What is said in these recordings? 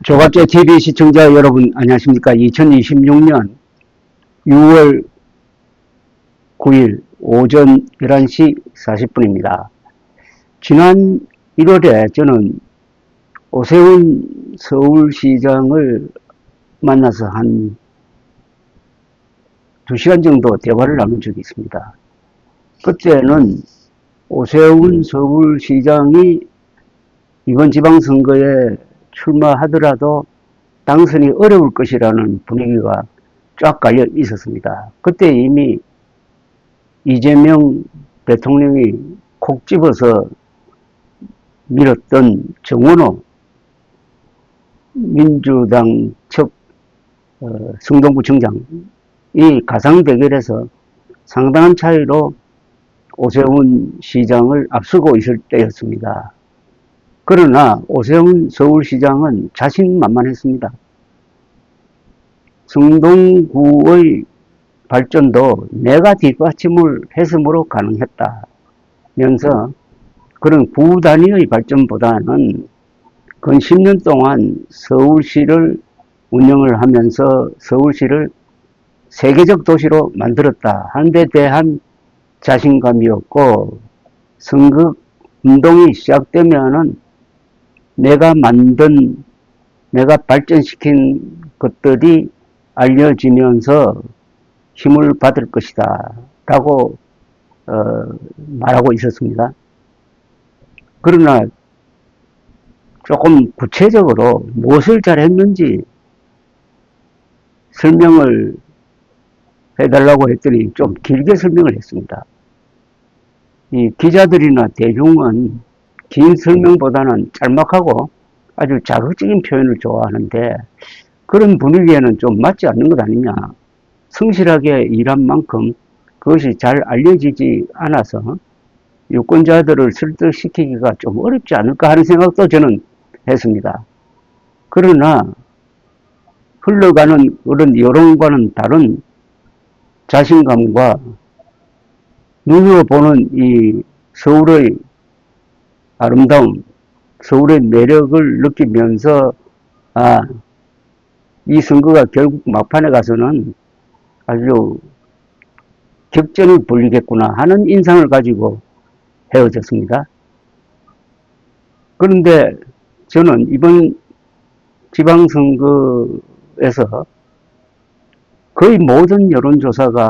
조갑제 TV 시청자 여러분 안녕하십니까. 2026년 6월 9일 오전 11시 40분입니다. 지난 1월에 저는 오세훈 서울시장을 만나서 한 2시간 정도 대화를 나눈 적이 있습니다. 그때는 오세훈 서울시장이 이번 지방선거에 출마하더라도 당선이 어려울 것이라는 분위기가 쫙 깔려 있었습니다. 그때 이미 이재명 대통령이 콕 집어서 밀었던 정원호 민주당 측 성동구청장이 가상 대결에서 상당한 차이로 오세훈 시장을 앞서고 있을 때였습니다. 그러나 오세훈 서울시장은 자신만만했습니다. 성동구의 발전도 내가 뒷받침을 했으므로 가능했다면서 그런 구 단위의 발전보다는 근 10년 동안 서울시를 운영을 하면서 서울시를 세계적 도시로 만들었다 하는 데 대한 자신감이었고, 선거 운동이 시작되면은 내가 발전시킨 것들이 알려지면서 힘을 받을 것이다 라고 말하고 있었습니다. 그러나 조금 구체적으로 무엇을 잘했는지 설명을 해달라고 했더니 좀 길게 설명을 했습니다. 이 기자들이나 대중은 긴 설명보다는 짤막하고 아주 자극적인 표현을 좋아하는데 그런 분위기에는 좀 맞지 않는 것 아니냐. 성실하게 일한 만큼 그것이 잘 알려지지 않아서 유권자들을 설득시키기가 좀 어렵지 않을까 하는 생각도 저는 했습니다. 그러나 흘러가는 그런 여론과는 다른 자신감과 눈으로 보는 이 서울의 아름다움, 서울의 매력을 느끼면서 이 선거가 결국 막판에 가서는 아주 격전을 벌이겠구나 하는 인상을 가지고 헤어졌습니다. 그런데 저는 이번 지방선거에서 거의 모든 여론조사가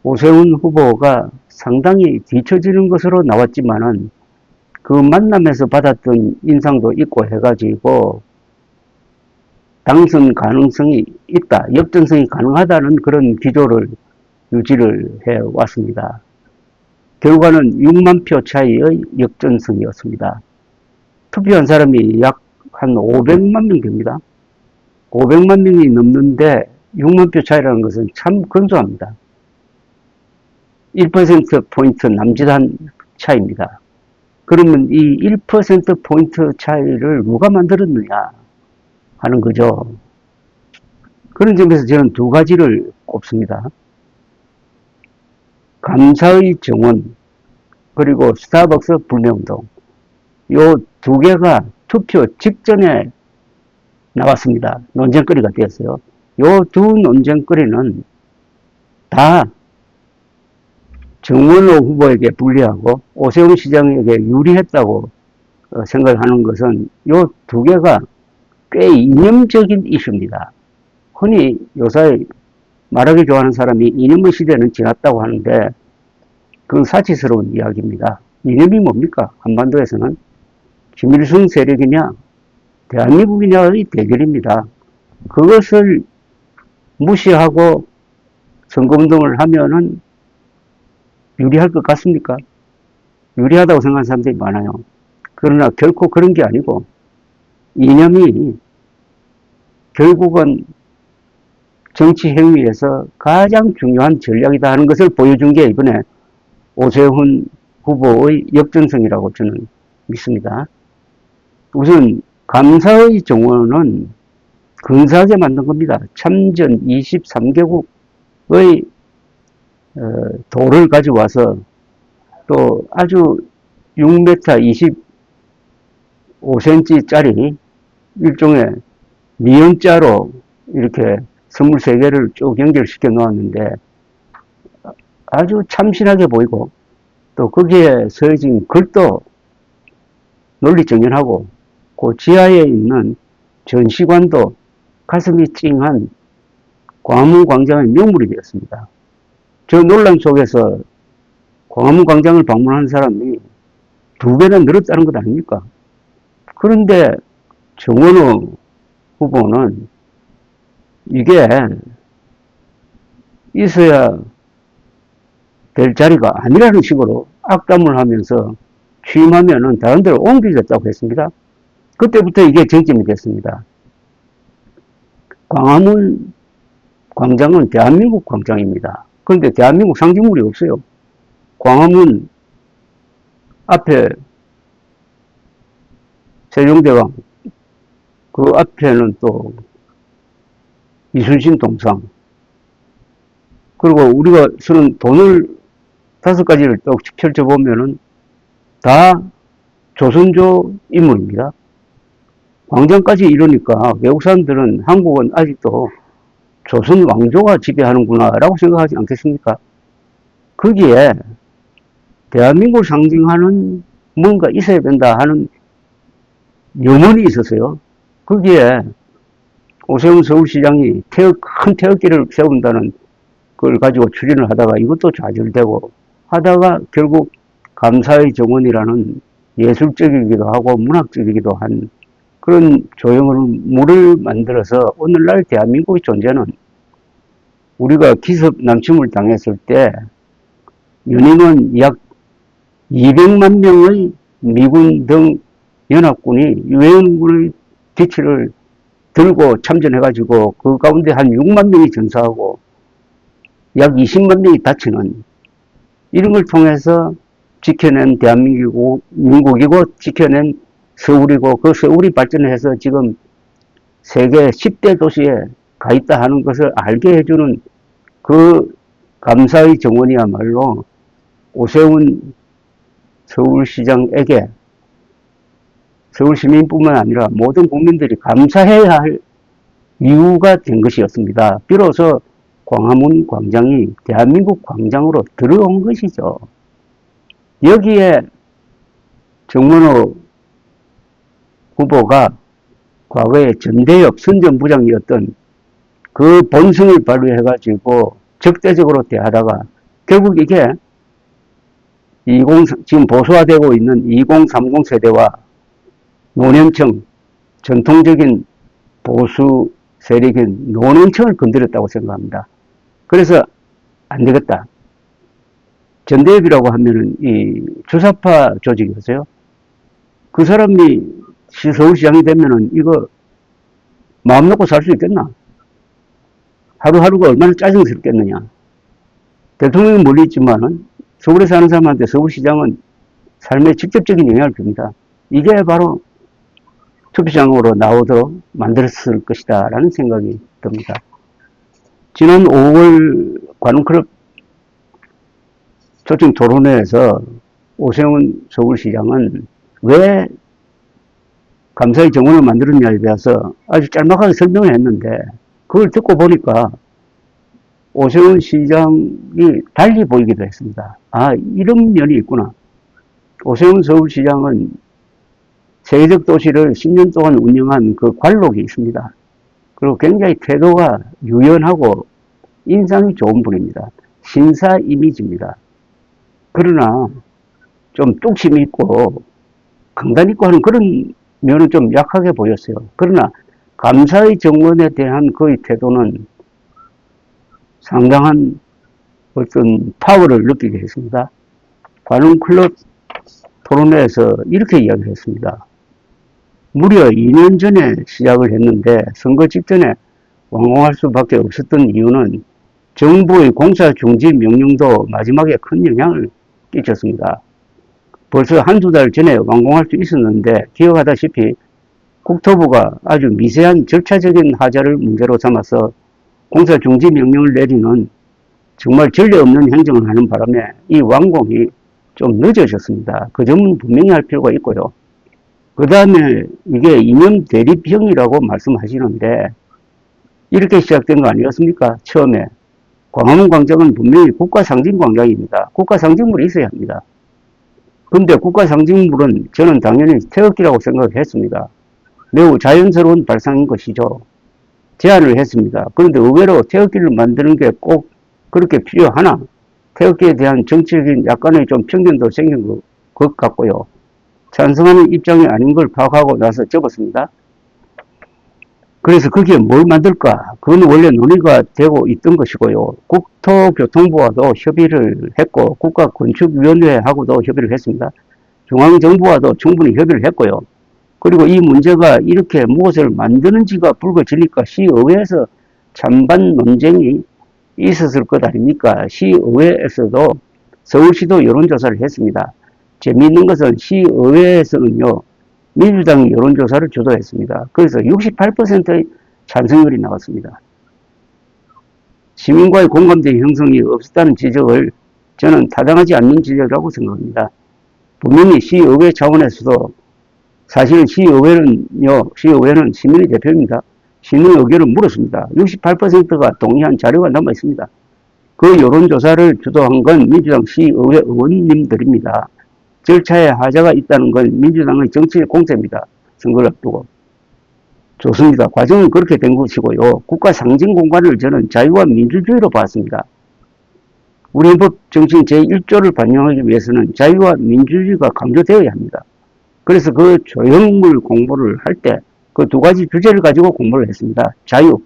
오세훈 후보가 상당히 뒤처지는 것으로 나왔지만은 그 만남에서 받았던 인상도 있고 해가지고 당선 가능성이 있다, 역전성이 가능하다는 그런 기조를 유지를 해왔습니다. 결과는 6만 표 차이의 역전성이었습니다. 투표한 사람이 약 한 500만 명 됩니다. 500만 명이 넘는데 6만 표 차이라는 것은 참 근소합니다. 1%포인트 남짓한 차이입니다. 그러면 이 1%포인트 차이를 누가 만들었느냐 하는 거죠. 그런 점에서 저는 두 가지를 꼽습니다. 감사의 정원, 그리고 스타벅스 불매운동. 요 두 개가 투표 직전에 나왔습니다. 논쟁거리가 되었어요. 요 두 논쟁거리는 다 정원호 후보에게 불리하고 오세훈 시장에게 유리했다고 생각하는 것은 요 두 개가 꽤 이념적인 이슈입니다. 흔히 요새 말하기 좋아하는 사람이 이념의 시대는 지났다고 하는데 그건 사치스러운 이야기입니다. 이념이 뭡니까? 한반도에서는 김일성 세력이냐 대한민국이냐의 대결입니다. 그것을 무시하고 선거운동을 하면은 유리할 것 같습니까? 유리하다고 생각하는 사람들이 많아요. 그러나 결코 그런 게 아니고 이념이 결국은 정치 행위에서 가장 중요한 전략이다 하는 것을 보여준 게 이번에 오세훈 후보의 역전성이라고 저는 믿습니다. 우선 감사의 정원은 근사하게 만든 겁니다. 참전 23개국의 돌을 가져와서 또 아주 6m 25cm짜리 일종의 미연자로 이렇게 23개를 쭉 연결시켜 놓았는데 아주 참신하게 보이고 또 거기에 서해진 글도 논리정연하고 그 지하에 있는 전시관도 가슴이 찡한 광화문 광장의 명물이 되었습니다. 저 논란 속에서 광화문 광장을 방문한 사람이 2배나 늘었다는 것 아닙니까? 그런데 정원호 후보는 이게 있어야 될 자리가 아니라는 식으로 악담을 하면서 취임하면은 다른 데로 옮기겠다고 했습니다. 그때부터 이게 쟁점이 됐습니다. 광화문 광장은 대한민국 광장입니다. 그런데 대한민국 상징물이 없어요. 광화문 앞에 세종대왕, 그 앞에는 또 이순신 동상, 그리고 우리가 쓰는 돈을 5가지를 또 펼쳐보면은 다 조선조 인물입니다. 광장까지 이러니까 외국 사람들은 한국은 아직도 조선 왕조가 지배하는구나 라고 생각하지 않겠습니까? 거기에 대한민국을 상징하는 뭔가 있어야 된다 하는 염원이 있었어요. 거기에 오세훈 서울시장이 큰 태극기를 세운다는 걸 가지고 추진을 하다가 이것도 좌절되고 하다가 결국 감사의 정원이라는 예술적이기도 하고 문학적이기도 한 그런 조형물을 만들어서 오늘날 대한민국의 존재는 우리가 기습 남침을 당했을 때 연임은 약 200만 명의 미군 등 연합군이 유엔군의 기치를 들고 참전해가지고 그 가운데 한 6만 명이 전사하고 약 20만 명이 다치는 이런 걸 통해서 지켜낸 대한민국이고 지켜낸 서울이고 그 서울이 발전해서 지금 세계 10대 도시에 가 있다 하는 것을 알게 해주는 그 감사의 정원이야말로 오세훈 서울시장에게 서울시민뿐만 아니라 모든 국민들이 감사해야 할 이유가 된 것이었습니다. 비로소 광화문 광장이 대한민국 광장으로 들어온 것이죠. 여기에 정문호 후보가 과거에 전대협 선전부장이었던 그 본성을 발휘해가지고 적대적으로 대하다가 결국 이게 지금 보수화되고 있는 2030 세대와 노년층, 전통적인 보수 세력인 노년층을 건드렸다고 생각합니다. 그래서 안 되겠다. 전대협이라고 하면은 이 주사파 조직이었어요. 그 사람이 서울시장이 되면은 이거 마음 놓고 살 수 있겠나? 하루하루가 얼마나 짜증스럽겠느냐. 대통령이 멀리 있지만은 서울에 사는 사람한테 서울시장은 삶에 직접적인 영향을 줍니다. 이게 바로 투표장으로 나오도록 만들었을 것이다 라는 생각이 듭니다. 지난 5월 관훈클럽 초청 토론회에서 오세훈 서울시장은 왜 감사의 정원을 만들었냐에 대해서 아주 짤막하게 설명을 했는데 그걸 듣고 보니까 오세훈 시장이 달리 보이기도 했습니다. 아, 이런 면이 있구나. 오세훈 서울시장은 세계적 도시를 10년 동안 운영한 그 관록이 있습니다. 그리고 굉장히 태도가 유연하고 인상이 좋은 분입니다. 신사 이미지입니다. 그러나 좀 뚝심 있고 강단 있고 하는 그런 면은 좀 약하게 보였어요. 그러나 감사의 정원에 대한 그의 태도는 상당한 어떤 파워를 느끼게 했습니다. 관훈클럽 토론회에서 이렇게 이야기를 했습니다. 무려 2년 전에 시작을 했는데 선거 직전에 완공할 수밖에 없었던 이유는 정부의 공사 중지 명령도 마지막에 큰 영향을 끼쳤습니다. 벌써 한두 달 전에 완공할 수 있었는데 기억하다시피 국토부가 아주 미세한 절차적인 하자를 문제로 삼아서 공사 중지 명령을 내리는 정말 전례 없는 행정을 하는 바람에 이 완공이 좀 늦어졌습니다. 그 점은 분명히 할 필요가 있고요. 그 다음에 이게 이념 대립형이라고 말씀하시는데 이렇게 시작된 거 아니었습니까? 처음에. 광화문 광장은 분명히 국가 상징 광장입니다. 국가 상징물이 있어야 합니다. 근데 국가 상징물은 저는 당연히 태극기라고 생각했습니다. 매우 자연스러운 발상인 것이죠. 제안을 했습니다. 그런데 의외로 태극기를 만드는 게 꼭 그렇게 필요하나? 태극기에 대한 정치적인 약간의 좀 편견도 생긴 것 같고요. 찬성하는 입장이 아닌 걸 파악하고 나서 접었습니다. 그래서 거기에 뭘 만들까? 그건 원래 논의가 되고 있던 것이고요. 국토교통부와도 협의를 했고 국가건축위원회하고도 협의를 했습니다. 중앙정부와도 충분히 협의를 했고요. 그리고 이 문제가 이렇게 무엇을 만드는지가 불거지니까 시의회에서 찬반 논쟁이 있었을 것 아닙니까? 시의회에서도 서울시도 여론조사를 했습니다. 재미있는 것은 시의회에서는요. 민주당이 여론조사를 주도했습니다. 그래서 68%의 찬성률이 나왔습니다. 시민과의 공감대 형성이 없었다는 지적을 저는 타당하지 않는 지적이라고 생각합니다. 분명히 시의회 차원에서도 사실은 시의회는 시민의 대표입니다. 시민의 의견을 물었습니다. 68%가 동의한 자료가 남아 있습니다. 그 여론조사를 주도한 건 민주당 시의회 의원님들입니다. 절차에 하자가 있다는 건 민주당의 정치적 공세입니다. 선거를 앞두고. 좋습니다. 과정은 그렇게 된 것이고요. 국가 상징 공간을 저는 자유와 민주주의로 봤습니다. 우리 헌법 정신 제1조를 반영하기 위해서는 자유와 민주주의가 강조되어야 합니다. 그래서 그 조형물 공부를 할 때 그 두 가지 주제를 가지고 공부를 했습니다. 자유.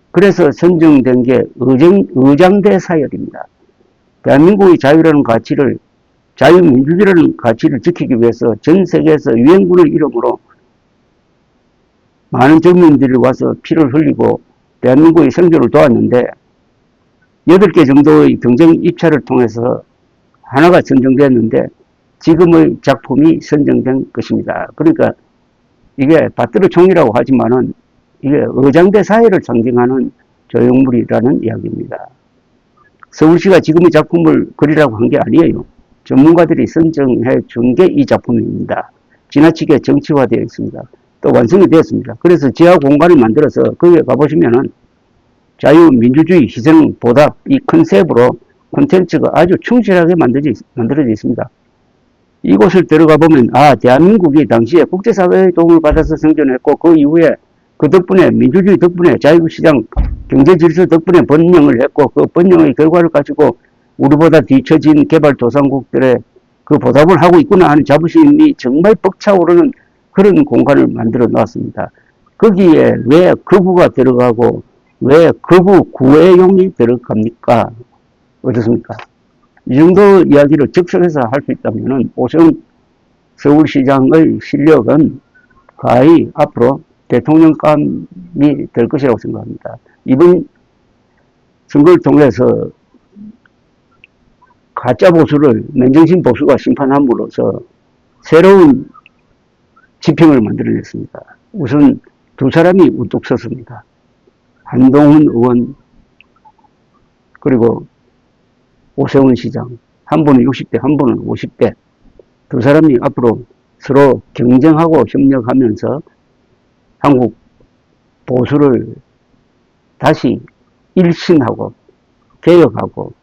그래서 선정된 게 의장대 사열입니다. 대한민국의 자유라는 가치를 자유민주주의라는 가치를 지키기 위해서 전 세계에서 유엔군의 이름으로 많은 정민들이 와서 피를 흘리고 대한민국의 생존을 도왔는데 8개 정도의 경쟁 입찰을 통해서 하나가 선정됐는데 지금의 작품이 선정된 것입니다. 그러니까 이게 받들어 총이라고 하지만은 이게 의장대 사회를 상징하는 조형물이라는 이야기입니다. 서울시가 지금의 작품을 그리라고 한 게 아니에요. 전문가들이 선정해 준 게 이 작품입니다. 지나치게 정치화되어 있습니다. 또 완성이 되었습니다. 그래서 지하 공간을 만들어서 거기에 가보시면은 자유, 민주주의, 희생, 보답 이 컨셉으로 콘텐츠가 아주 충실하게 만들어져 있습니다. 이곳을 들어가 보면 대한민국이 당시에 국제사회의 도움을 받아서 생존했고 그 이후에 그 덕분에 민주주의 덕분에 자유시장 경제질서 덕분에 번영을 했고 그 번영의 결과를 가지고 우리보다 뒤처진 개발도상국들의 그 보답을 하고 있구나 하는 자부심이 정말 벅차오르는 그런 공간을 만들어 놨습니다. 거기에 왜 거구가 들어가고 왜 거구 구애용이 들어갑니까? 어떻습니까? 이 정도 이야기를 적석해서 할 수 있다면 오세훈 서울시장의 실력은 거의 앞으로 대통령감이 될 것이라고 생각합니다. 이번 선거를 통해서 가짜 보수를 맨정신 보수가 심판함으로써 새로운 지평을 만들어냈습니다. 우선 두 사람이 우뚝 섰습니다. 한동훈 의원 그리고 오세훈 시장. 한 분은 60대, 한 분은 50대. 두 사람이 앞으로 서로 경쟁하고 협력하면서 한국 보수를 다시 일신하고 개혁하고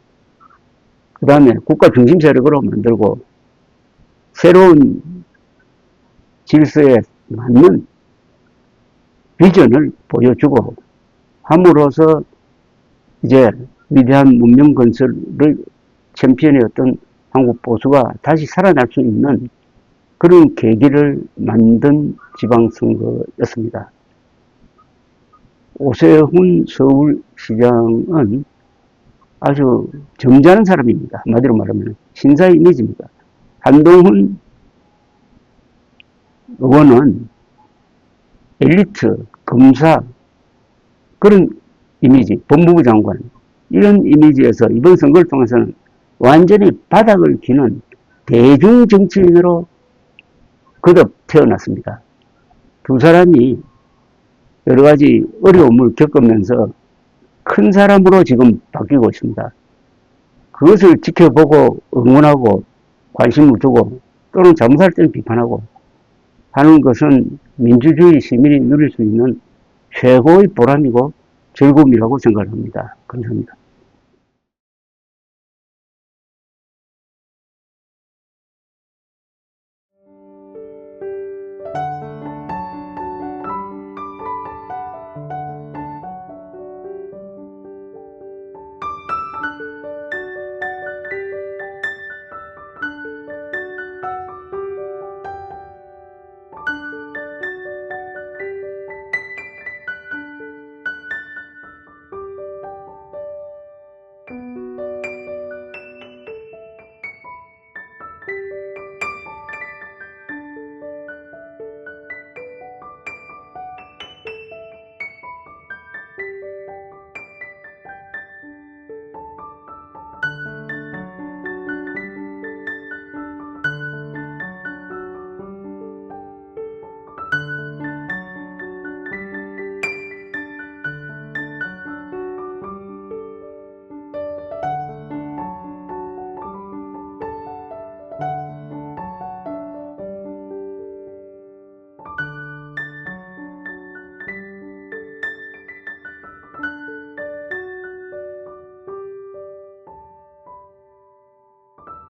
그 다음에 국가 중심 세력으로 만들고 새로운 질서에 맞는 비전을 보여주고 함으로써 이제 위대한 문명 건설의 챔피언이었던 한국 보수가 다시 살아날 수 있는 그런 계기를 만든 지방선거였습니다. 오세훈 서울시장은 아주 점잖은 사람입니다. 한마디로 말하면 신사의 이미지입니다. 한동훈 의원은 엘리트, 검사 그런 이미지, 법무부 장관 이런 이미지에서 이번 선거를 통해서는 완전히 바닥을 기는 대중 정치인으로 거듭 태어났습니다. 두 사람이 여러 가지 어려움을 겪으면서 큰 사람으로 지금 바뀌고 있습니다. 그것을 지켜보고 응원하고 관심을 두고 또는 잘못할 때는 비판하고 하는 것은 민주주의 시민이 누릴 수 있는 최고의 보람이고 즐거움이라고 생각합니다. 감사합니다.